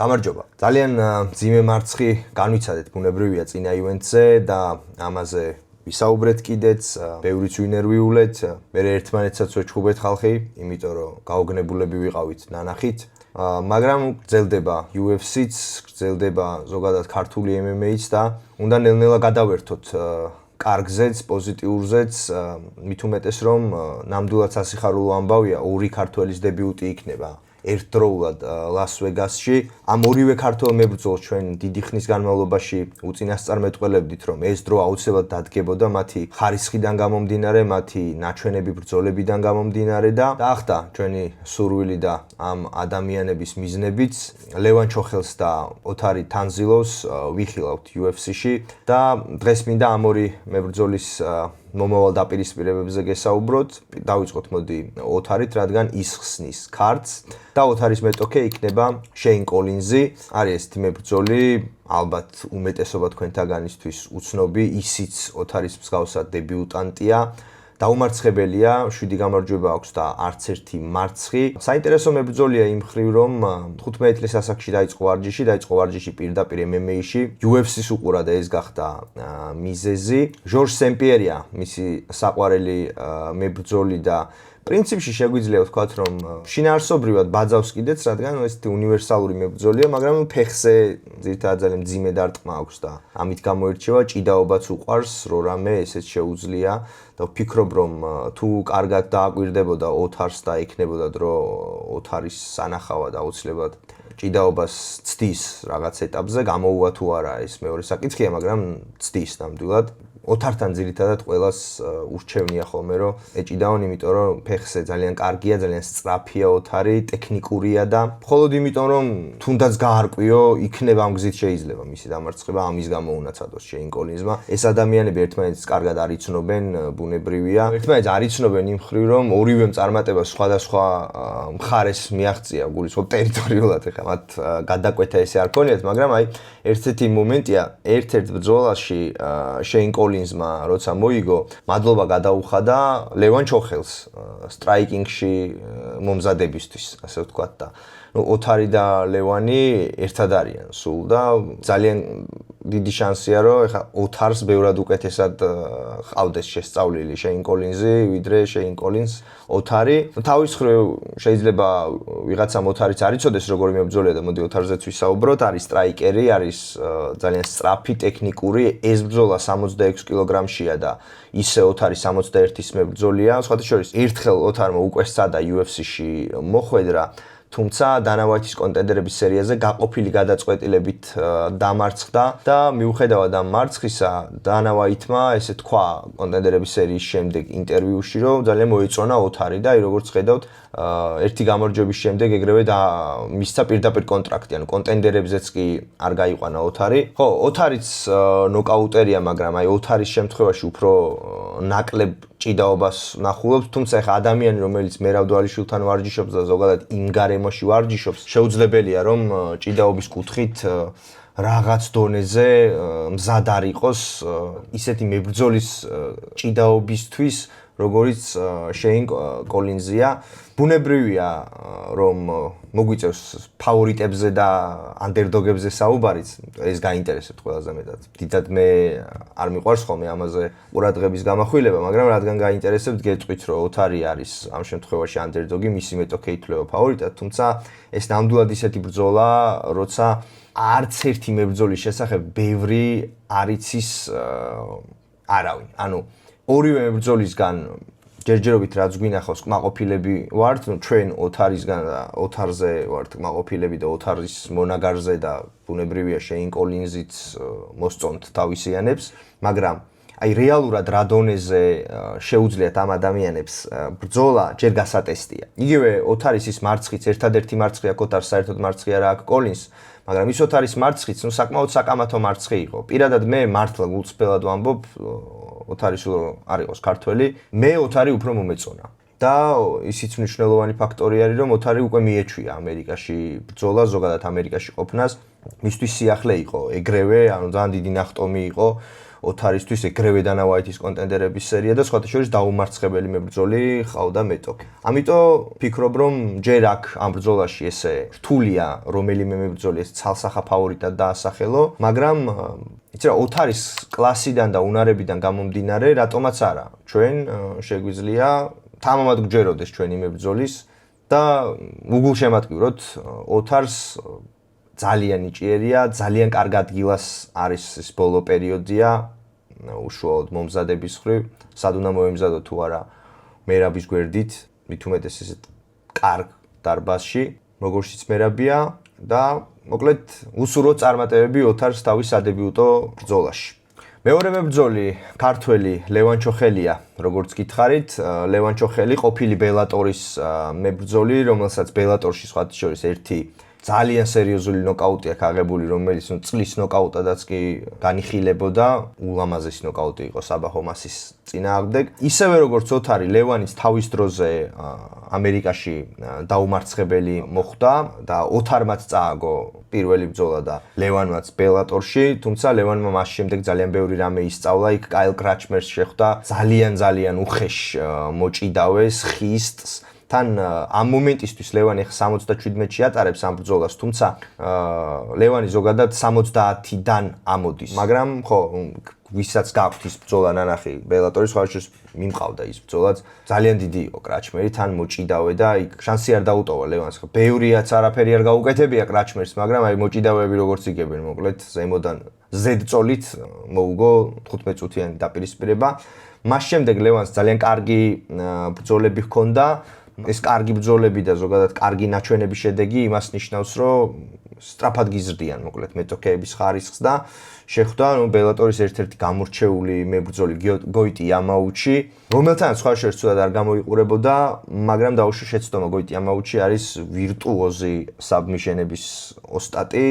გამარჯობა. ძალიან ძიმე მარცხი განვიცადეთ ბუნებრივია წინა ივენთზე და ამაზე ვისაუბრეთ კიდეც, ბევრიც ვინერვიულეთ, მე ერთმანეთსაც ვეჩხუბეთ ხალხი, იმიტომ რომ გაოგნებულები ვიყავით ნანახით. მაგრამ გრძელდება UFC-ც, გრძელდება ზოგადად ქართული MMA-ც და უნდა ნელ-ნელა გადავერთოთ კარგზეც, პოზიტიურზეც, მით უმეტეს რომ ნამდვილად სასიხარულო ამბავია, ორი ქართველის დებიუტი იქნება. ერთდროულად ლას-ვეგასში. ამ ორივე ქართველ მებრძოლს ჩვენ დიდი ხნის განმავლობაში უწინასწარმეტყველებდით, რომ ეს დრო აუცილებლად დადგებოდა მათი ხარისხიდან გამომდინარე, მათი ნაჩვენები ბრძოლებიდან გამომდინარე და დაახტა ჩვენი სურვილი და ამ ადამიანების მიზნებიც. ლევან ჩოხელს და ოთარი თანზილოვს ვიხილავთ UFC-ში და დღეს მინდა ამ ორი მებრძოლის მომავალ დაპირისპირებებზე გესაუბროთ. დავიწყოთ მოდი ოთარით, რადგან ის ხსნის ქართს და ოთარის მეტოქე იქნება შეინ კოლინზი. არის ესეთი მებრძოლი, ალბათ უმეტესობა თქვენთაგანისთვის უცნობი, ისიც ოთარის მსგავსად დებიუტანტია. დაუმარცხებელია, 7 გამარჯვება აქვს და არც ერთი მარცხი. საინტერესო მებრძოლია იმ მხრივ, რომ 15 წლის ასაკში დაიწყო ვარჯიში პირდაპირ MMA-ში. UFC-ს უყურა და ეს გახდა მიზეზი. ჟორჟ სენ-პიერია მისი საყვარელი მებრძოლი და პრინციპში შეგვიძლია ვთქვათ, რომ შინაარსობრივად ბაძავს კიდეც, რადგან ესეთი უნივერსალური მებრძოლია, მაგრამ ფეხზე ძირითადად ძალიან მძიმე დარტყმა აქვს და ამით გამოირჩევა, ჭიდაობაც უყვარს, რამე ესეც შეუძლია და ვფიქრობ, რომ თუ კარგად დააკვირდებოდა ოთარს და ექნებოდა დრო ოთარის სანახავად აუცილებლად ჭიდაობას ცდის რაღაც ეტაპზე, გამოუვა თუ არა ეს მეორე საკითხია, მაგრამ ცდის ნამდვილად. ოთართან ძირითადად ყველას ურჩევნია ხოლმე რომ ეჭიდაონ, იმიტომ რომ ფეხზე ძალიან კარგია, ძალიან სწრაფია ოთარი, ტექნიკურია და მხოლოდ იმიტომ რომ თუნდაც გაარკვიო, იქნება ამ გზით შეიძლება მისი დამარცხება, ამის გამო უნაცადოს შეინ კოლინზმა. ეს ადამიანები ერთმანეთს კარგად არ იცნობენ, ბუნებრივია. ერთმანეთს არ იცნობენ იმ მხრივ რომ ორივემ წარმატებას სხვადასხვა მხარეს მიაღწია, გულისხმობ ტერიტორიულად, ეხლა მათ გადაკვეთა ესე არ ქონიათ, მაგრამ აი ერთ-ერთი მომენტია, ერთ-ერთ ბრძოლაში შეინ კოლინზმა როცა მოიგო, მადლობა გადაუხადა ლევან ჩოხელს სტრაიკინგში მომზადებისთვის, ასე ვთქვათ და ოთარი და ლევანი ერთად არიან სულ და ძალიან დიდი შანსია, რომ ეხა ოთარს ბევრად უკეთესად ყავდეს შესწავლილი შეინ კოლინზი, ვიდრე შეინ კოლინზ ოთარი. თავის მხრივ შეიძლება ვიღაცამ ოთარიც არ იცოდეს როგორი მებრძოლია და მოდი ოთარზეც ვისაუბროთ. არის სტრაიკერი, არის ძალიან სწრაფი, ტექნიკური. ეს ბრძოლა 66 კილოგრამშია და ისე ოთარი 61-ის მებრძოლია. სხვათა შორის ერთხელ ოთარმა უკვე სცადა UFC-ში მოხვედრა, თუმცა დანა ვაითის კონტენდერების სერიაზე გაყოფილი გადაწყვეტილებით დამარცხდა და მიუხედავად ამ მარცხისა, დანა ვაითმა ესე თქვა კონტენდერების სერიის შემდეგ ინტერვიუში, რომ ძალიან მოეწონა ოთარი და აი როგორც ხედავთ, ერთი გამარჯვების შემდეგ ეგრევე და მისცა პირდაპირ კონტრაქტი, ანუ კონტენდერებზეც კი არ გაიყვანა ოთარი. ხო, ოთარიც ნოკაუტერია, მაგრამ აი ოთარის შემთხვევაში უფრო ნაკლებ ჭიდაობას ნახულობთ, თუმცა ეხა ადამიანი, რომელიც მერავდვალიშვილთან ვარჯიშობს და ზოგადად იმ გარემოში ვარჯიშობს, შეუძლებელია რომ ჭიდაობის კუთხით რაღაც დონეზე მზად არ იყოს ისეთი მებრძოლის ჭიდაობისთვის, როგორც შეინ კოლინზია. ბუნებრივია, რომ მოგვიწევს ფავორიტებზე და ანდერდოგებზე საუბარიც, ეს გაინტერესებთ ყველაზე მეტად. დიდად მე არ მიყვარს ხოლმე ამაზე ყურადღების გამახვილება, მაგრამ რადგან გაინტერესებთ, გეტყვით, რომ ოთარი არის ამ შემთხვევაში ანდერდოგი, მისი მეტოქე ითვლება ფავორიტად, თუმცა ეს ნამდვილად ისეთი ბრძოლა, როცა არც ერთი მებრძოლის შესახებ ბევრი არ იცის არავინ. ანუ ორივე მებრძოლისგან ჯერჯერობით რაც გვინახავს კმაყოფილები ვართ, ჩვენ ოთარისგან და ოთარზე ვართ კმაყოფილები და ოთარის მონაგარზე და ბუნებრივია შეინ კოლინზიც მოსწონთ თავისიანებს, მაგრამ აი რეალურად რა დონეზე შეუძლიათ ამ ადამიანებს ბრძოლა ჯერ გასატესტია. იგივე ოთარის ის მარცხიც, ერთადერთი მარცხი აქვს ოთარს, საერთოდ მარცხი არა აქვს კოლინზს, მაგრამ ის ოთარის მარცხიც, საკმაოდ საკამათო მარცხი იყო. პირადად მე მართლა გულწრფელად ვამბობ, ოთარი სულ არ იყოს ქართველი, მე ოთარი უფრო მომეწონა. და ისიც მნიშვნელოვანი ფაქტორი არის, რომ ოთარი უკვე მიეჩვია ამერიკაში ბრძოლა, ზოგადად ამერიკაში ყოფნას. მისთვის სიახლე იყო ეგრევე, ანუ ძალიან დიდი ნახტომი იყო. ოთარისთვის ეგრევე დანა ვაითის კონტენდერების სერია და სხვათა შორის დაუმარცხებელი მებრძოლი ყავდა მეტოქი. ამიტომ ფიქრობ რომ ჯერ აქ ამ ბრძოლაში ესე რთულია რომელიმე მებრძოლი ეს ცალსახა ფავორიტად დაასახელო, მაგრამ იცი რა ოთარის კლასიდან და უნარებიდან გამომდინარე რატომაც არა ჩვენ შეგვიძლია თამამად გვჯეროდეს ჩვენი მებრძოლის და უგულშემატკივროთ ოთარს ძალიან ნიჭიერია, ძალიან კარგ ადგილას არის ეს ბოლო პერიოდია, უშუალოდ მომზადების ხრივ, სად უნდა მოემზადო თუ არა მერაბის გვერდით, მით უმეტეს ესეთ კარგ დარბაზში, როგორშიც მერაბია და მოკლედ უსურვო წარმატებები ოთარს თავის სადებიუტო ბრძოლაში. მეორე მებრძოლი ქართველი ლევან ჩოხელია, როგორც გითხარით, ლევან ჩოხელი ყოფილი ბელატორის მებრძოლი, რომელსაც ბელატორში სხვათა შორის ერთი ძალიან სერიოზული ნოკაუტი აქვს აღებული, რომელიც წლის ნოკაუტადაც კი განიხილებოდა, ულამაზესი ნოკაუტი იყო საბაჰო მასის წინააღმდეგ. ისევე როგორც ოთარი ლევანის თავის დროზე ამერიკაში დაუმარცხებელი მოხვდა და ოთარმაც წააგო პირველი ბრძოლა და ლევანმაც ბელატორში, თუმცა ლევანმა მას შემდეგ ძალიან ბევრი რამე ისწავლა, იქ კაილ კრაჩმერს შეხვდა, ძალიან უხეშ მოჭიდავეს ხისტს. თან ამ მომენტისთვის ლევანი 77-ში ატარებს ამ ბრძოლას, თუმცა ლევანი ზოგადად 70-დან ამოდის. მაგრამ ხო, ვისაც გაქვთ ის ბრძოლა ნანახი ბელატორის ხარჯს მიმყავდა ის ბრძოლაც. ძალიან დიდი იყო კრაჩმერი, თან მოჭიდავე და იქ შანსი არ დაუტოვა ლევანს. ხო, ბევრიაც არაფერი არ გაუკეთებია კრაჩმერს, მაგრამ აი მოჭიდავეები როგორც იგებენ, მოკლედ ზემოდან ზედწოლით მოუგო 15 წუთიანი დაპირისპირება. მას შემდეგ ლევანს ძალიან კარგი ბრძოლები ჰქონდა. ეს კარგი ბრძოლები და ზოგადად კარგი ნაჩვენების შედეგი იმას ნიშნავს, რომ სწრაფად გიზრდიან მოკლედ მეტოქეების ხარისხს და შეხვდა ბელატორის ერთ-ერთი გამორჩეული მებრძოლი გოიტი იამაუჩი, რომელთანაც სხვა შორის ცუდად არ გამოიყურებოდა, მაგრამ დაუშვა შეცდომა გოიტი იამაუჩი არის ვირტუოზი საბმიშენების ოსტატი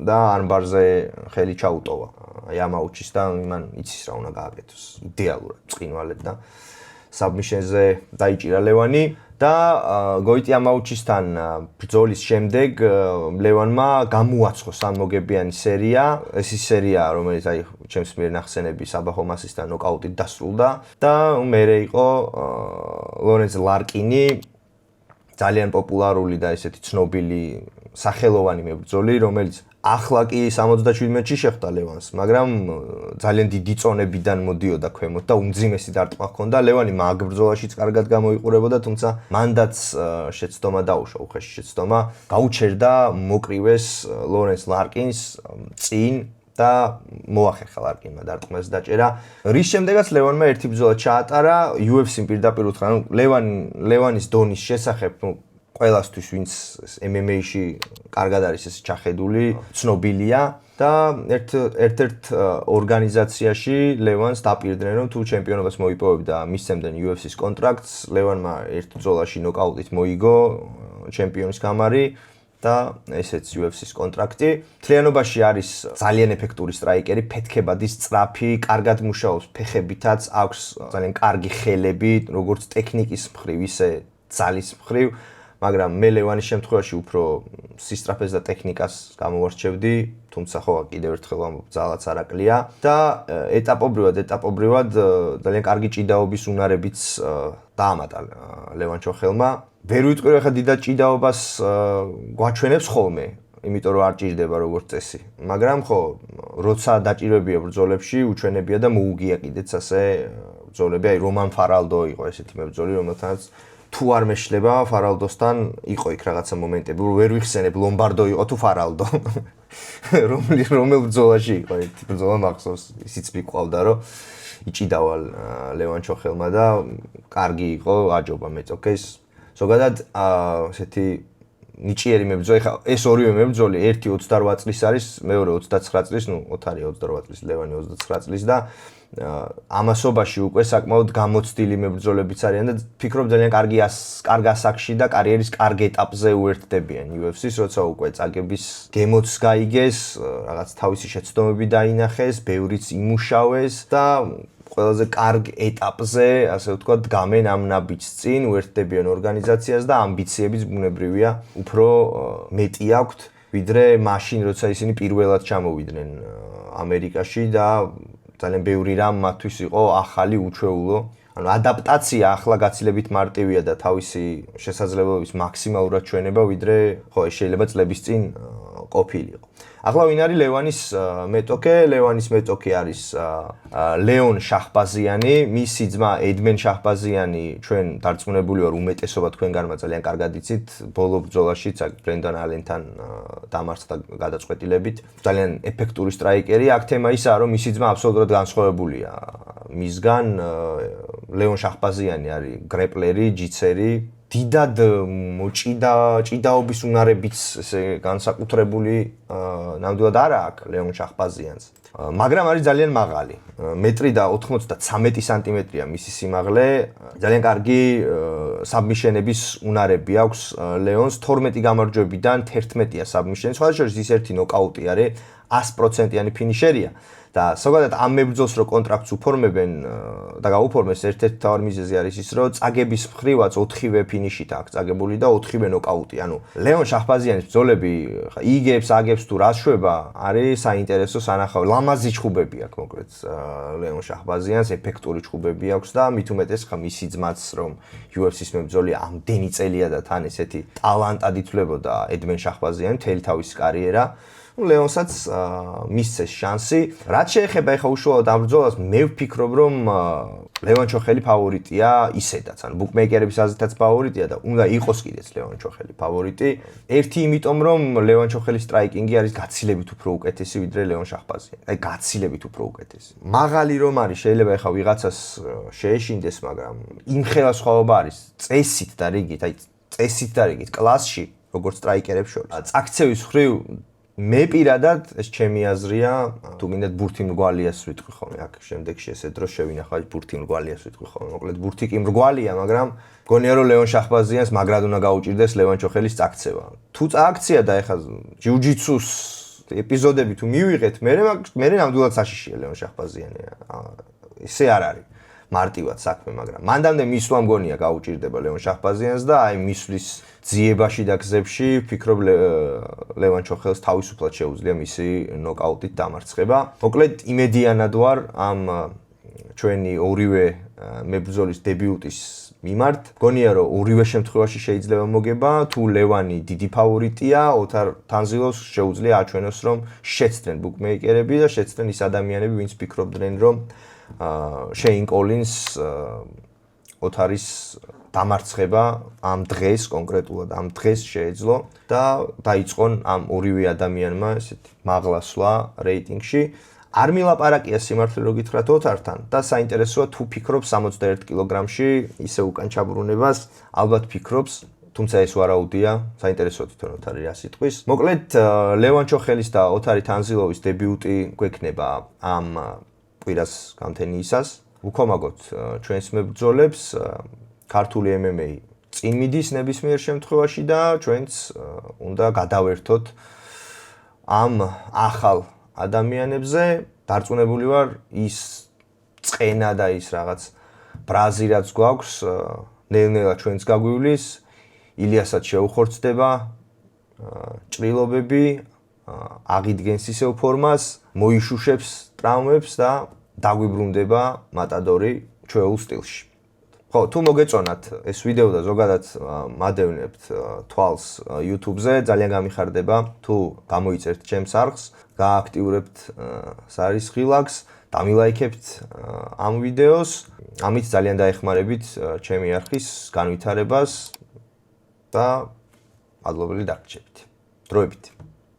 და არმბარზე ხელი ჩაუტოვა იამაუჩის და მან იცის რა უნდა გააკეთოს იდეალურად წინვალედ და საბმიშენზე დაიჭირა ლევანი. და გოიტი იამაუჩისთან ბრძოლის შემდეგ ლევანმა გამოაცხო სამმოგებიანი სერია. ეს ის სერია, რომელიც აი ჩემს მიერ ნახსენები საბაჰო მასისთან ნოკაუტით დასრულდა და მერე იყო ლორენს ლარკინი, ძალიან პოპულარული და ესეთი ცნობილი სახელოვანი მებრძოლი, რომელიც ახლა კი 77-ში შეხვდა ლევანს, მაგრამ ძალიან დიდი წონებიდან მოდიოდა ქვემოთ და უმძიმესი დარტყმა ჰქონდა. ლევანი მაგ ბრძოლაშიც კარგად გამოიყურებოდა, თუმცა მანდაც შეცდომა დაუშვა, უხეში შეცდომა. გაუჩერდა მოკრივეს ლორენს ლარკინს წინ და მოახერხა ლარკინმა დარტყმას დაჭერა. რის შემდეგაც ლევანმა ერთი ბრძოლა ჩაატარა UFC-მ პირდაპირ უთხრა, ლევანის დონის შესახებ, ყველასთვის ვინც MMA-ში კარგად არის ეს ჩახედული, ცნობილია და ერთ-ერთ ორგანიზაციაში ლევანს დაპირდნენ, რომ თუ ჩემპიონობას მოიპოვებდა მისცემდნენ UFC-ს კონტრაქტს, ლევანმა ერთ ბრძოლაში ნოკაუტით მოიგო ჩემპიონის გამარი და ესეც UFC-ს კონტრაქტი. მთლიანობაში არის ძალიან ეფექტური სტრაიკერი, ფეთქებადის სწრაფი, კარგად მუშაობს ფეხებითაც, აქვს ძალიან კარგი ხელები, როგორც ტექნიკის მხრივ, ისე ძალის მხრივ. მაგრამ მე ლევანის შემთხვევაში უფრო სისწრაფეს და ტექნიკას გამოვარჩევდი, თუმცა ხო კიდევ ერთხელ ამ ძალაც არაკლია და ეტაპობრივად ძალიან კარგი ჭიდაობის უნარებიც დაამატა ლევან ჩოხელმა. ვერ ვიტყვი რა ხა დიდად ჭიდაობას გვაჩვენებს ხოლმე, იმიტომ რომ არ ჭირდება როგორც წესი. მაგრამ ხო, როცა დაჭირებია ბრძოლებში, უჩვენებია და მოუგია კიდეც ასე ბრძოლები, აი რომან ფარალდო იყო ესეთი მებრძოლი, რომელთანაც თუ არ მეშლება ფარალდოსთან იყო იქ რაღაცა მომენტები, ვერ ვიხსენებ ლომბარდო იყო თუ ფარალდო. რომელ ბრძოლაში იყო ერთი ბრძოლა მახსოვს, ისიც მიყვავდა, რომ იჭიდავა ლევან ჩოხელმა და კარგი იყო აჯობა მეტოქეს. ზოგადად ესეთი ნიჭიერი მებრძოლი, ხა ეს ორივე მებრძოლი, ერთი 28 წლის არის, მეორე 29 წლის, ოთარი 28 წლის, ლევანი 29 წლის და ამასობაში უკვე საკმაოდ გამოცდილი მებრძოლებიც არიან და ფიქრობ ძალიან კარგ ასაკში და კარიერის კარგ ეტაპზე უერთდებიან UFC-ს, როცა უკვე წაგების გემოც გაიგეს, რაღაც თავისი შეცდომები დაინახეს, ბევრიც იმუშავეს და ყველაზე კარგ ეტაპზე, ასე ვთქვათ, გამენ ამ ნაბიჯს წინ, უერთდებიან ორგანიზაციას და ამბიციებიც ბუნებრივია უფრო მეტი აქვთ, ვიდრე მაშინ, როცა ისინი პირველად ჩამოვიდნენ ამერიკაში და ძალიან ბევრი რამ მათთვის იყო ახალი, უჩვეულო. ანუ ადაპტაცია ახლა გაცილებით მარტივია და თავისი შესაძლებლობის მაქსიმალურად ჩვენება, ვიდრე ხო ეს შეიძლება წლების წინ ყოფილიყო. ახლა ვინ არის ლევანის მეტოქე? ლევანის მეტოქე არის ლეონ შაჰბაზიანი, მისი ძმა ედმენ შაჰბაზიანი, ჩვენ დარწმუნებული ვარ უმეტესობა თქვენგანმა ძალიან კარგად იცით, ბოლო ბრძოლაშიც ბრენდონ ალენთან დამარცხდა გადაწყვეტილებით. ძალიან ეფექტური სტრაიკერი. აქ თემა ისაა, რომ მისი ძმა აბსოლუტურად განსხვავებულია მისგან. ლეონ შაჰბაზიანი არის გრეპლერი, ჯიცერი, დიდად ჭიდაობის უნარებიც ესე განსაკუთრებული ნამდვილად არა აქვს ლეონ შაჰბაზიანს. მაგრამ არის ძალიან მაღალი. მეტრი და 93 სანტიმეტრია მისი სიმაღლე. ძალიან კარგი საბმიშენების უნარები აქვს ლეონს. 12 გამარჯვებიდან 11-ია საბმიშენი. სხვა შორის ის ერთი ნოკაუტი არის, 100%-იანი ფინიშერია. და ზოგადად ამ მებრძოლს რო კონტრაქტს უფორმებენ და გაუფორმეს ერთ-ერთი თავი მიზეზი არის ის რომ წაგების მხრივაც 4-ვე ფინიშით აქვს წაგებული და 4-ვე ნოკაუტი. ანუ ლეონ შაჰბაზიანის ბრძოლები იგებს, აგებს თუ რა შვება არის საინტერესო სანახავი. ლამაზი ჩხუბები აქვს მოკლედ ლეონ შაჰბაზიანს, ეფექტური ჩხუბები აქვს და მით უმეტეს ხა მისი ძმაც რომ UFC-ს მებრძოლი ამდენი წელია და თან ესეთი ტალანტად ითვლებოდა ედმენ შაჰბაზიანი მთელი თავისი კარიერა. ლეონსაც მისცეს შანსი. რაც შეეხება ეხა უშუალოდ ამ ბრძოლას, მე ვფიქრობ, რომ ლევან ჩოხელი ფავორიტია ისედაც. ანუ ბუკმეიკერების აზრითაც ფავორიტია და უნდა იყოს კიდეც ლევან ჩოხელი ფავორიტი. ერთი იმიტომ, რომ ლევან ჩოხელის სტრაიკინგი არის გაცილებით უფრო უკეთესი, ვიდრე ლეონ შაჰბაზიანი. აი გაცილებით უფრო უკეთესი. მაღალი რომ არის, შეიძლება ეხა ვიღაცას შეეშინდეს, მაგრამ იმ ხელა სხვაობა არის წესით და რიგით, აი წესით და რიგით კლასში, როგორც სტრაიკერებს შორის. წაქცევის ხრივ მე პირადად ეს ჩემი აზრია, თუ მინდათ ბურთი მრგვალიას ვიტყვი ხოლმე, აქ შემდეგში ესე დრო შევინახავ ბურთი მრგვალიას ვიტყვი ხოლმე. მოკლედ ბურთი კი მრგვალია, მაგრამ გონია რომ ლეონ შაჰბაზიანს მაგრად უნდა გაუჭირდეს ლევან ჩოხელის წაქცევა. თუ წაქცია და ეხა ჯიუჯიტსუს ეპიზოდები თუ მივიღეთ, მე ნამდვილად საშიშია ლეონ შაჰბაზიანი. ესე არ არის მარტივად საქმე, მაგრამ მანდამდე მისვლა მგონია გაუჭირდება ლევან შაჰბაზიანს და აი მისვლის ძიებაში და გზებში ვფიქრობ ლევან ჩოხელს თავისუფლად შეუძლია მისი ნოკაუტით დამარცხება. მოკლედ იმედიანად ვარ ამ ჩვენი ორივე მებრძოლის დებიუტის მიმართ. გონია რომ ორივე შემთხვევაში შეიძლება მოგება, თუ ლევანი დიდი ფავორიტია, ოთარ თანზილოვს შეუძლია აჩვენოს რომ შეცდნენ ბუკმეიკერები და შეცდნენ ის ადამიანები, ვინც ფიქრობდნენ რომ შეინ კოლინს ოთარის დამარცხება ამ დღეს კონკრეტულად ამ დღეს შეეძლო და დაიწყონ ამ ორივე ადამიანმა ესეთი მაღლასვლა რეიტინგში. არ მილაპარაკია სიმართლე რო გითხრათ ოთართან და საინტერესოა თუ ფიქრობს 61 კილოგრამში ისე უკან ჩაბრუნებას, ალბათ ფიქრობს, თუმცა ეს ვარაუდია, საინტერესოა თვითონ ოთარი რა სიტყვის. მოკლედ ლევან ჩოხელის და ოთარი თანზილოვის დებიუტი გვექნება ამ კვირას გამთენიისას. უქომაგოთ ჩვენს მებრძოლებს, ქართული MMA წინ მიდის ნებისმიერ შემთხვევაში და ჩვენც უნდა გადავერთოთ ამ ახალ ადამიანებზე. დარწმუნებული ვარ ის წყენა და ის რაღაც ბრაზი რაც გვაქვს ნელ-ნელა ჩვენც გაგვივლის, ილიასაც შეუხორცდება ჭრილობები, აღიდგენს ისევ ფორმას, მოიშუშებს ტრაუმებს და დაგვიბრუნდება მატადორი ჩვეულ სტილში. ხო, თუ მოგეწონათ ეს ვიდეო და ზოგადად მადევნებთ თვალს YouTube-ზე, ძალიან გამიხარდება თუ გამოიწერთ ჩემს არხს, გააქტიურებთ სარის ხილაკს, დამილაიქებთ ამ ვიდეოს, ამით ძალიან დაეხმარებით ჩემი არხის განვითარებას და მადლობელი დაგრჩებით. დროებით.